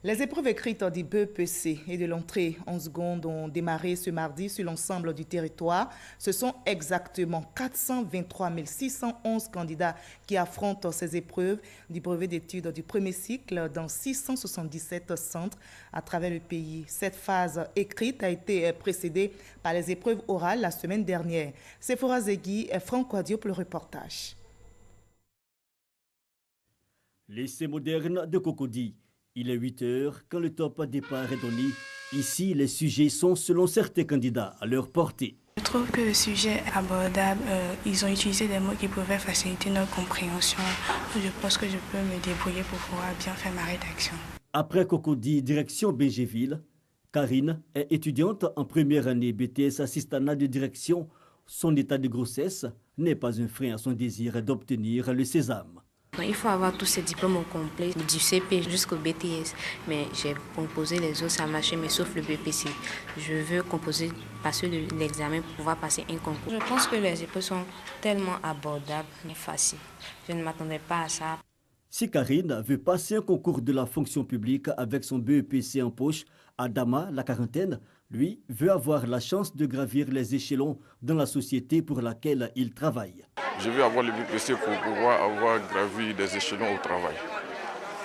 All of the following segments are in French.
Les épreuves écrites du BEPC et de l'entrée en seconde ont démarré ce mardi sur l'ensemble du territoire. Ce sont exactement 423 611 candidats qui affrontent ces épreuves du brevet d'études du premier cycle dans 677 centres à travers le pays. Cette phase écrite a été précédée par les épreuves orales la semaine dernière. Sephora Zegui et Franck Quadio pour le reportage. L'essai moderne de Cocody. Il est 8 heures quand le top départ est donné. Ici, les sujets sont, selon certains candidats, à leur portée. Je trouve que le sujet est abordable. Ils ont utilisé des mots qui pouvaient faciliter notre compréhension. Je pense que je peux me débrouiller pour pouvoir bien faire ma rédaction. Après Cocody, direction Bingéville, Karine est étudiante en première année BTS assistanat de direction. Son état de grossesse n'est pas un frein à son désir d'obtenir le sésame. Il faut avoir tous ces diplômes au complet, du CP jusqu'au BTS. Mais j'ai composé les autres, ça a marché, mais sauf le BPC. Je veux passer l'examen pour pouvoir passer un concours. Je pense que les épreuves sont tellement abordables et faciles. Je ne m'attendais pas à ça. Si Karine veut passer un concours de la fonction publique avec son BEPC en poche, Adama, la quarantaine, lui, veut avoir la chance de gravir les échelons dans la société pour laquelle il travaille. Je veux avoir le BPC pour pouvoir avoir gravi des échelons au travail.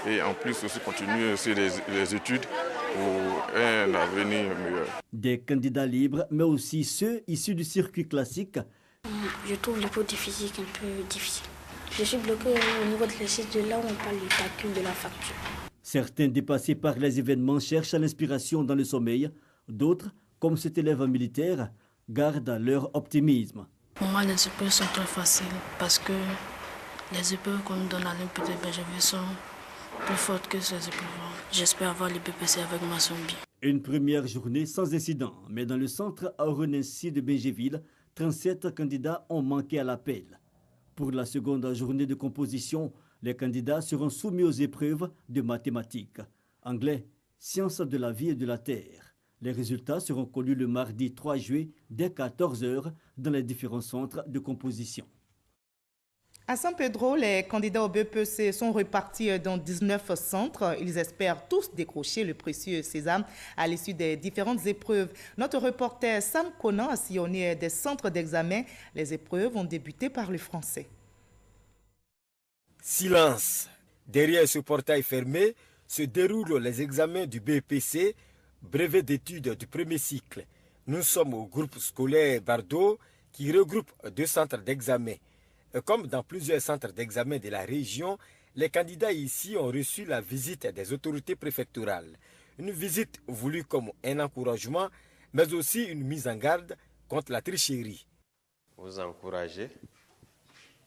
Et en plus aussi continuer aussi les études pour un avenir meilleur. Des candidats libres, mais aussi ceux issus du circuit classique. Je trouve l'épreuve de physique un peu difficile. Je suis bloqué au niveau de l'exercice de là où on parle du calcul de la facture. Certains dépassés par les événements cherchent l'inspiration dans le sommeil. D'autres, comme cet élève militaire, gardent leur optimisme. Pour moi, les épreuves sont très faciles parce que les épreuves qu'on nous donne à l'INPE de Bingéville sont plus fortes que ces épreuves. J'espère avoir les BPC avec ma zombie. Une première journée sans incident, mais dans le centre Aorenensi de Bingéville, 37 candidats ont manqué à l'appel. Pour la seconde journée de composition, les candidats seront soumis aux épreuves de mathématiques, anglais, sciences de la vie et de la terre. Les résultats seront connus le mardi 3 juillet dès 14 h dans les différents centres de composition. À San Pedro, les candidats au BEPC sont repartis dans 19 centres. Ils espèrent tous décrocher le précieux sésame à l'issue des différentes épreuves. Notre reporter Sam Conan a sillonné des centres d'examen. Les épreuves ont débuté par le français. Silence. Derrière ce portail fermé se déroulent les examens du BEPC, brevet d'études du premier cycle. Nous sommes au groupe scolaire Bardo qui regroupe 2 centres d'examen. Comme dans plusieurs centres d'examen de la région, les candidats ici ont reçu la visite des autorités préfectorales. Une visite voulue comme un encouragement, mais aussi une mise en garde contre la tricherie. Vous encouragez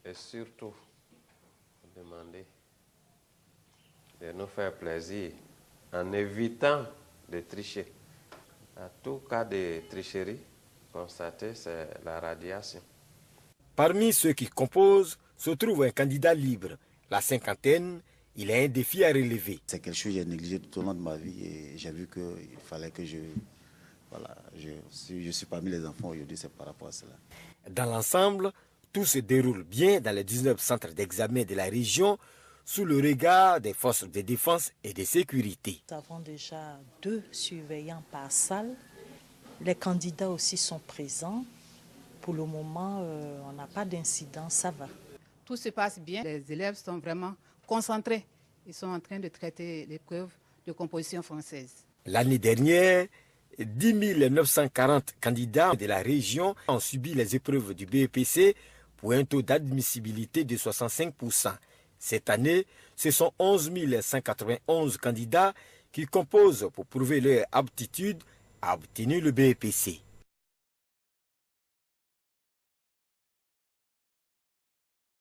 et surtout vous demandez de nous faire plaisir en évitant de tricher. À tout cas de tricherie constaté, c'est la radiation. Parmi ceux qui composent se trouve un candidat libre. La cinquantaine, il a un défi à relever. C'est quelque chose que j'ai négligé tout au long de ma vie et j'ai vu qu'il fallait que si je suis parmi les enfants aujourd'hui, c'est par rapport à cela. Dans l'ensemble, tout se déroule bien dans les 19 centres d'examen de la région sous le regard des forces de défense et de sécurité. Nous avons déjà 2 surveillants par salle. Les candidats aussi sont présents. Pour le moment, on n'a pas d'incident, ça va. Tout se passe bien. Les élèves sont vraiment concentrés. Ils sont en train de traiter l'épreuve de composition française. L'année dernière, 10 940 candidats de la région ont subi les épreuves du BEPC pour un taux d'admissibilité de 65%. Cette année, ce sont 11 191 candidats qui composent pour prouver leur aptitude à obtenir le BEPC.